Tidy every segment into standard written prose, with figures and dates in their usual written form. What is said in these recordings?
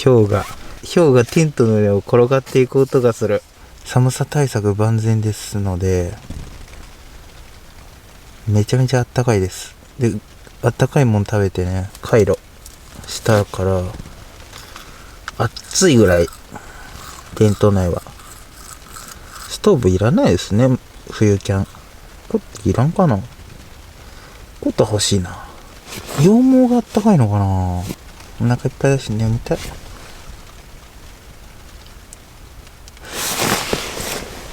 氷がテントの上を転がっていく音がする。寒さ対策万全ですので、めちゃめちゃあったかいです。で、あったかいもん食べてね、カイロしたから、暑いぐらい、テント内は。ストーブいらないですね、冬キャン。これいらんかな。コット欲しいな。羊毛があったかいのかな。お腹いっぱいだし眠たい。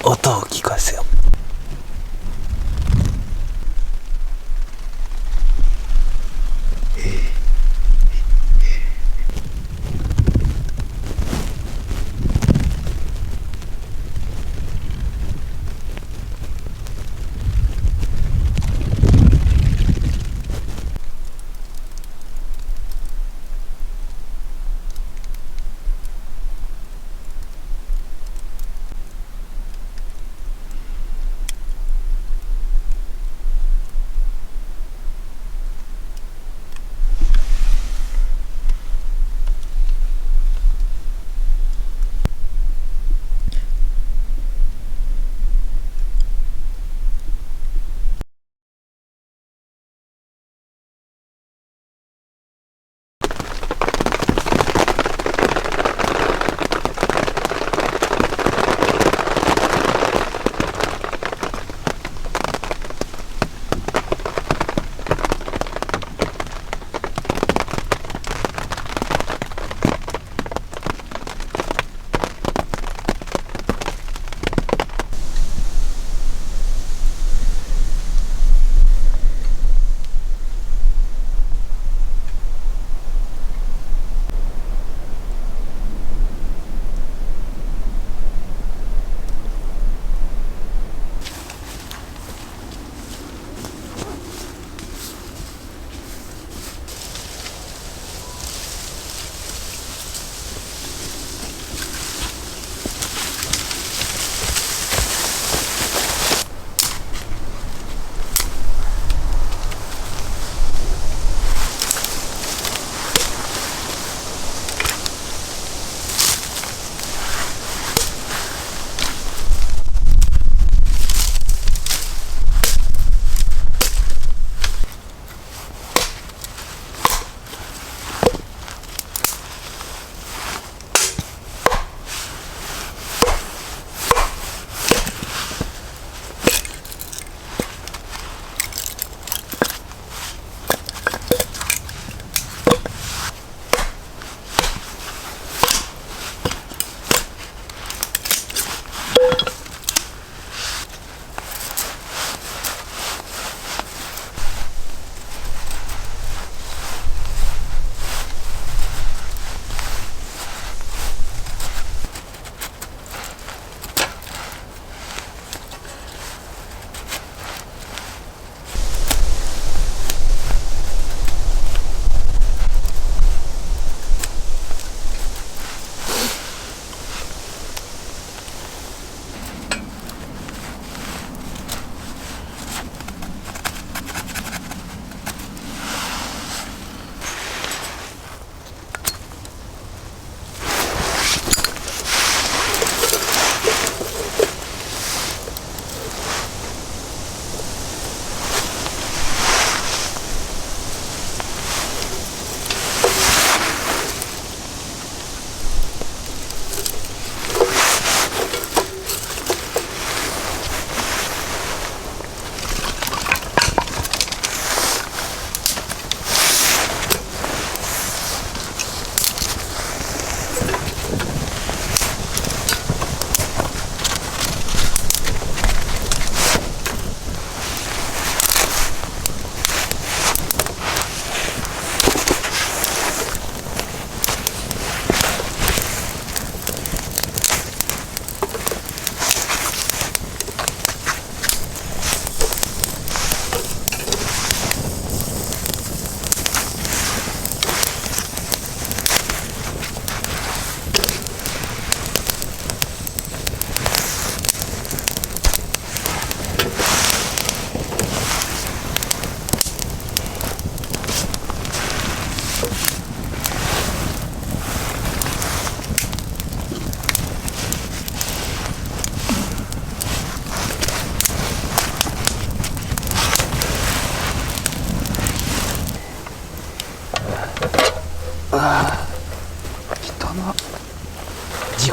音を聞かせよ。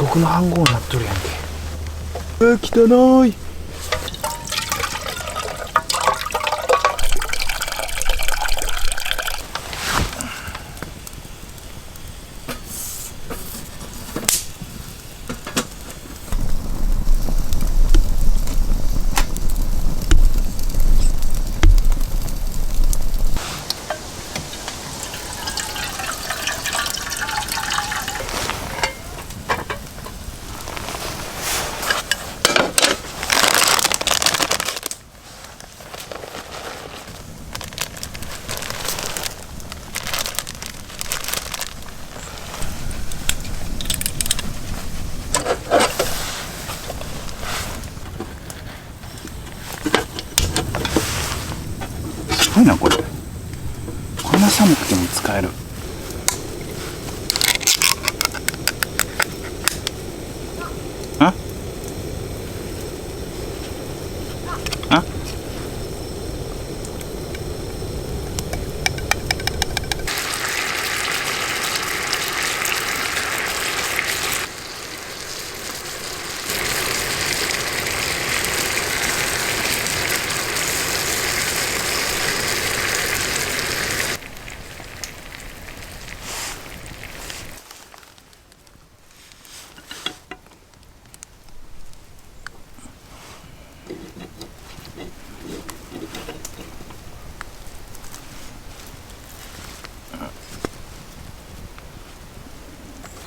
僕の飯盒になっとるやんけ。汚い。すごいなこれ。こんな寒くても使える。ああ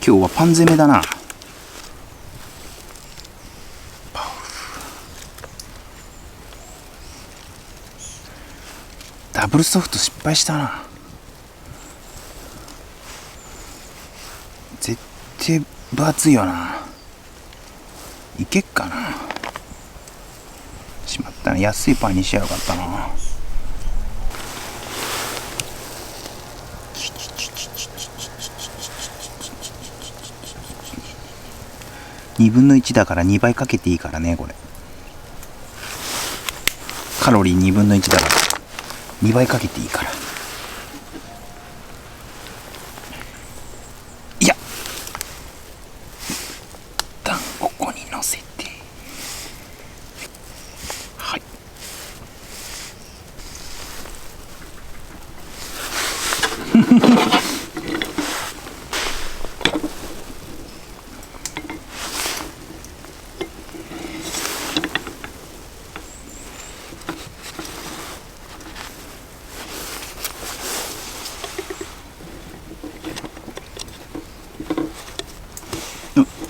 今日はパン攻めだな。ダブルソフト失敗したな。絶対分厚いよな。いけっかな。しまったな。安いパンにしやがったな。2分の1だから2倍かけていいからね。これカロリー2分の1だから2倍かけていいから。いや、一旦ここに乗せて、はい。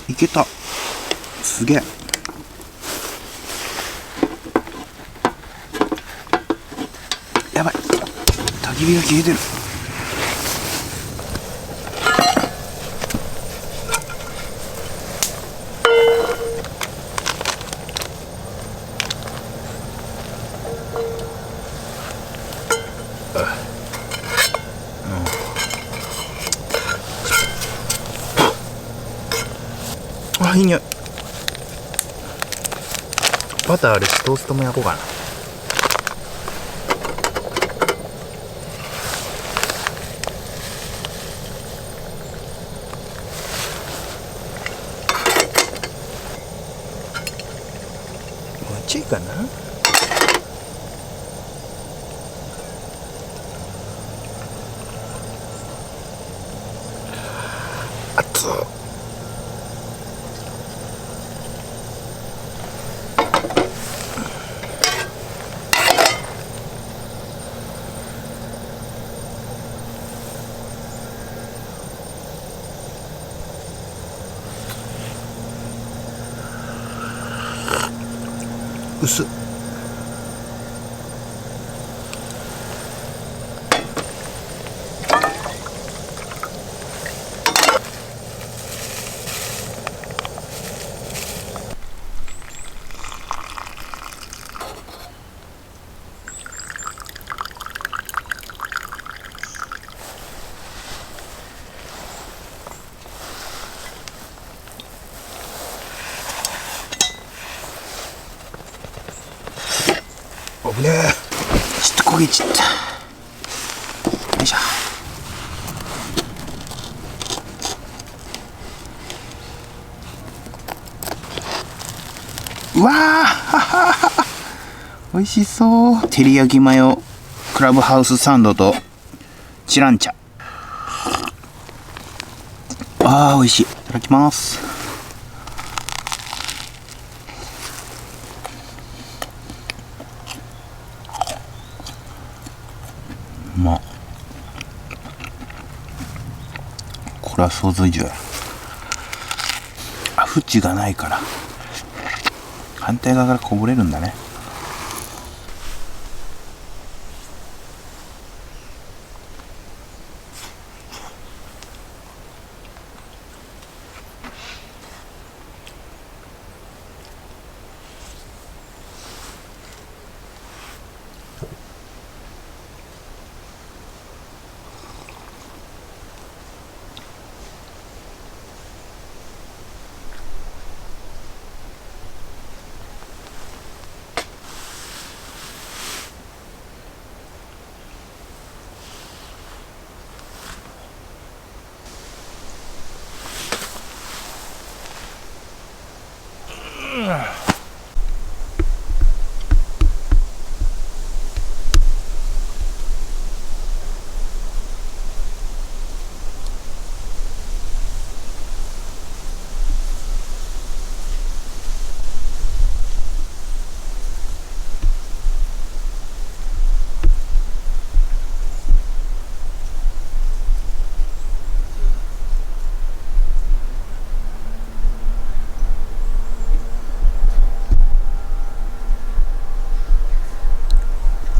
いけた。すげえ。やばい、焚き火が消えてる。あ、いい匂い。バターあるしトーストも焼こうかな。もうちょいかな。熱っ。薄っ。危ねえ。ちょっと焦げちゃった。よいしょ。うわー美味しそう。照り焼きマヨクラブハウスサンドとチランチャ。あー美味しい。いただきます。うまっ。これは想像以上や。あ、縁がないから反対側からこぼれるんだね。